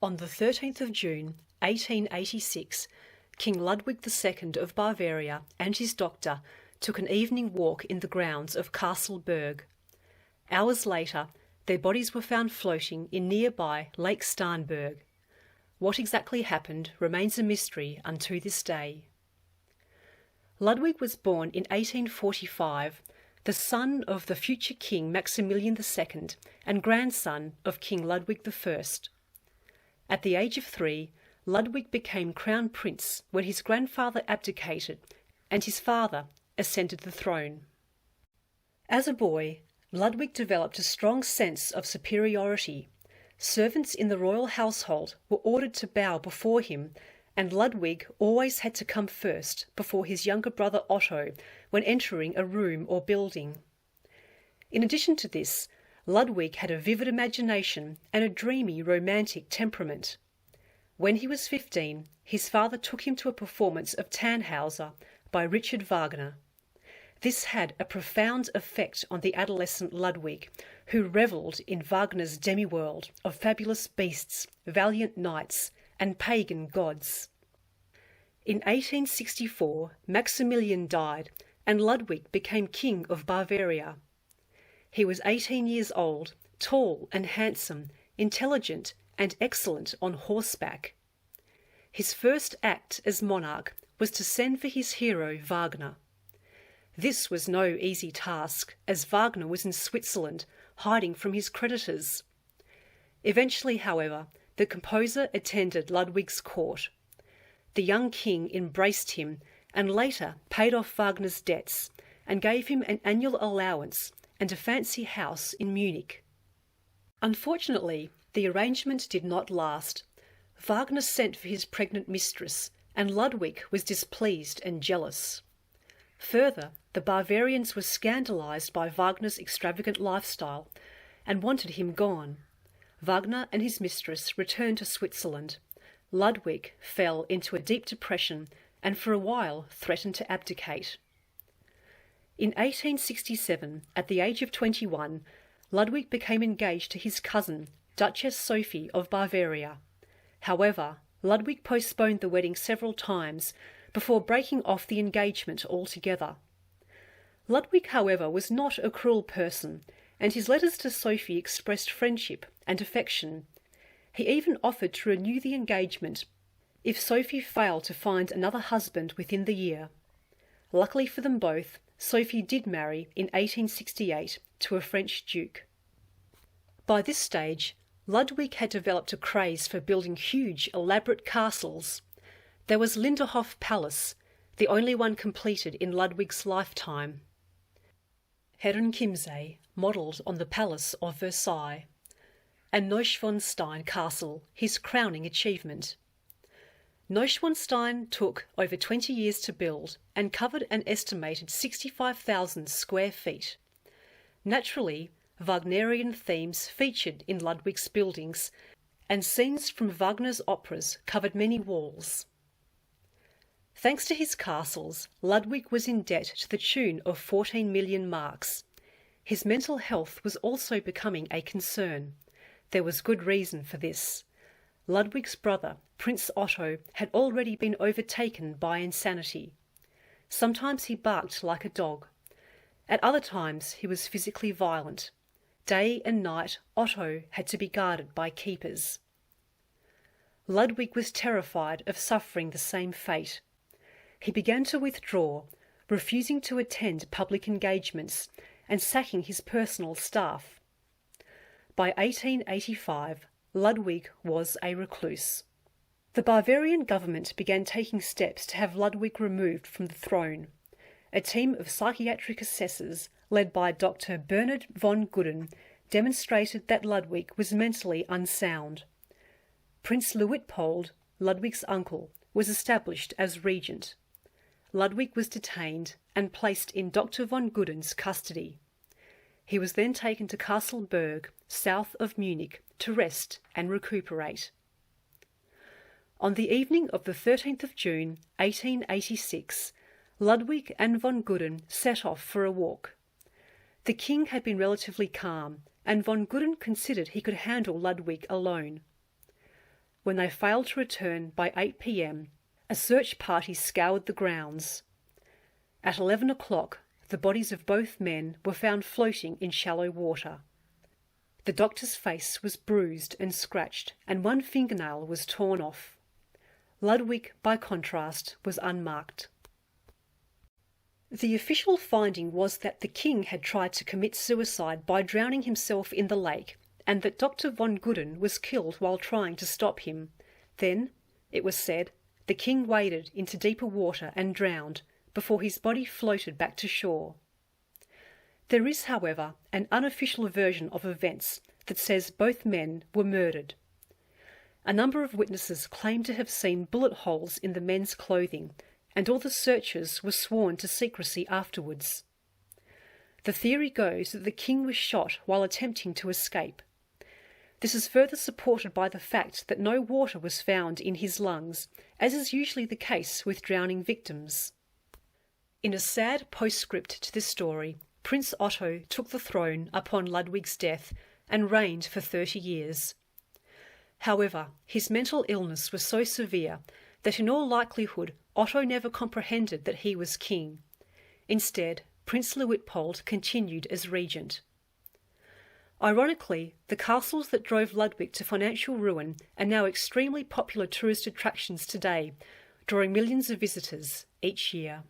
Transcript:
On the 13th of June, 1886, King Ludwig II of Bavaria and his doctor took an evening walk in the grounds of Castle Berg. Hours later, their bodies were found floating in nearby Lake Starnberg. What exactly happened remains a mystery unto this day. Ludwig was born in 1845, the son of the future King Maximilian II and grandson of King Ludwig I. At the age of 3, Ludwig became crown prince when his grandfather abdicated and his father ascended the throne. As a boy, Ludwig developed a strong sense of superiority. Servants in the royal household were ordered to bow before him, and Ludwig always had to come first before his younger brother Otto when entering a room or building. In addition to this, Ludwig had a vivid imagination and a dreamy, romantic temperament. When he was 15, his father took him to a performance of Tannhauser by Richard Wagner. This had a profound effect on the adolescent Ludwig, who revelled in Wagner's demi-world of fabulous beasts, valiant knights, and pagan gods. In 1864, Maximilian died, and Ludwig became King of Bavaria. He was 18 years old, tall and handsome, intelligent and excellent on horseback. His first act as monarch was to send for his hero Wagner. This was no easy task, as Wagner was in Switzerland, hiding from his creditors. Eventually, however, the composer attended Ludwig's court. The young king embraced him and later paid off Wagner's debts and gave him an annual allowance and a fancy house in Munich. Unfortunately, the arrangement did not last. Wagner sent for his pregnant mistress, and Ludwig was displeased and jealous. Further, the Bavarians were scandalized by Wagner's extravagant lifestyle and wanted him gone. Wagner and his mistress returned to Switzerland. Ludwig fell into a deep depression and for a while threatened to abdicate. In 1867, at the age of 21, Ludwig became engaged to his cousin, Duchess Sophie of Bavaria. However, Ludwig postponed the wedding several times before breaking off the engagement altogether. Ludwig, however, was not a cruel person, and his letters to Sophie expressed friendship and affection. He even offered to renew the engagement if Sophie failed to find another husband within the year. Luckily for them both, Sophie did marry in 1868 to a French duke. By this stage, Ludwig had developed a craze for building huge, elaborate castles. There was Linderhof Palace, the only one completed in Ludwig's lifetime. Herrenchiemsee, modelled on the Palace of Versailles, and Neuschwanstein Castle, his crowning achievement. Neuschwanstein took over 20 years to build and covered an estimated 65,000 square feet. Naturally, Wagnerian themes featured in Ludwig's buildings, and scenes from Wagner's operas covered many walls. Thanks to his castles, Ludwig was in debt to the tune of 14 million marks. His mental health was also becoming a concern. There was good reason for this. Ludwig's brother, Prince Otto, had already been overtaken by insanity. Sometimes he barked like a dog. At other times he was physically violent. Day and night Otto had to be guarded by keepers. Ludwig was terrified of suffering the same fate. He began to withdraw, refusing to attend public engagements and sacking his personal staff. By 1885, Ludwig was a recluse. The Bavarian government began taking steps to have Ludwig removed from the throne. A team of psychiatric assessors, led by Dr. Bernhard von Gudden, demonstrated that Ludwig was mentally unsound. Prince Luitpold, Ludwig's uncle, was established as regent. Ludwig was detained and placed in Dr. von Gudden's custody. He was then taken to Castle Berg, south of Munich, to rest and recuperate. On the evening of the 13th of June, 1886, Ludwig and von Gudden set off for a walk. The king had been relatively calm, and von Gudden considered he could handle Ludwig alone. When they failed to return by 8 p.m, a search party scoured the grounds. At 11 o'clock, the bodies of both men were found floating in shallow water. The doctor's face was bruised and scratched, and one fingernail was torn off. Ludwig, by contrast, was unmarked. The official finding was that the king had tried to commit suicide by drowning himself in the lake, and that Dr. von Gudden was killed while trying to stop him. Then, it was said, the king waded into deeper water and drowned before his body floated back to shore. There is, however, an unofficial version of events that says both men were murdered. A number of witnesses claim to have seen bullet holes in the men's clothing, and all the searchers were sworn to secrecy afterwards. The theory goes that the king was shot while attempting to escape. This is further supported by the fact that no water was found in his lungs, as is usually the case with drowning victims. In a sad postscript to this story, Prince Otto took the throne upon Ludwig's death and reigned for 30 years. However, his mental illness was so severe that in all likelihood Otto never comprehended that he was king. Instead, Prince Luitpold continued as regent. Ironically, the castles that drove Ludwig to financial ruin are now extremely popular tourist attractions today, drawing millions of visitors each year.